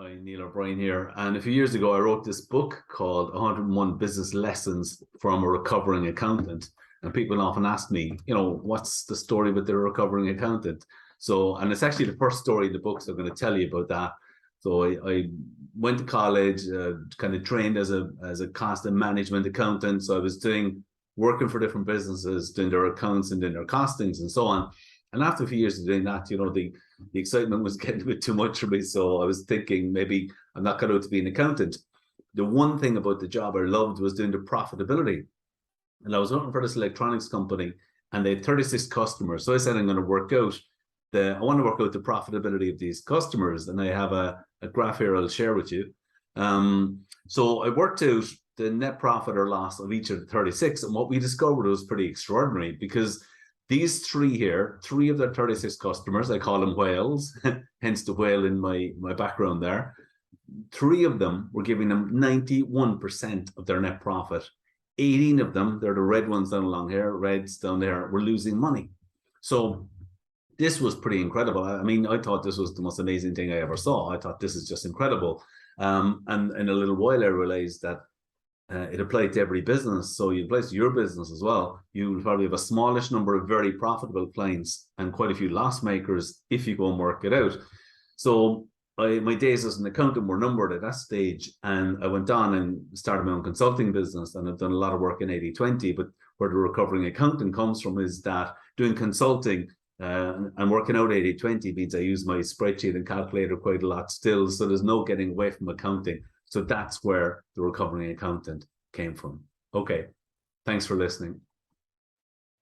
Hi, Neil O'Brien here. And a few years ago, I wrote this book called 101 Business Lessons from a Recovering Accountant. And people often ask me, what's the story with the recovering accountant? And it's actually the first story in the book, so I'm going to tell you about that. So I went to college, kind of trained as a cost and management accountant. So I was working for different businesses, doing their accounts and doing their costings and so on. And after a few years of doing that, the excitement was getting a bit too much for me. So I was thinking maybe I'm not cut out to be an accountant. The one thing about the job I loved was doing the profitability. And I was working for this electronics company and they had 36 customers. So I said, I want to work out the profitability of these customers. And I have a graph here I'll share with you. So I worked out the net profit or loss of each of the 36. And what we discovered was pretty extraordinary, because these three of their 36 customers, I call them whales, hence the whale in my background there. Three of them were giving them 91% of their net profit. 18 of them, they're the red ones down along here, reds down there, were losing money. So this was pretty incredible. I mean, I thought this was the most amazing thing I ever saw. I thought this is just incredible. And in a little while, I realized that it applied to every business. So it applies to your business as well. You will probably have a smallish number of very profitable clients and quite a few loss makers if you go and work it out. So my days as an accountant were numbered at that stage, and I went on and started my own consulting business, and I've done a lot of work in 80/20. But where the recovering accountant comes from is that doing consulting and working out 80/20 means I use my spreadsheet and calculator quite a lot still. So there's no getting away from accounting. So that's where the recovering accountant came from. Okay, thanks for listening.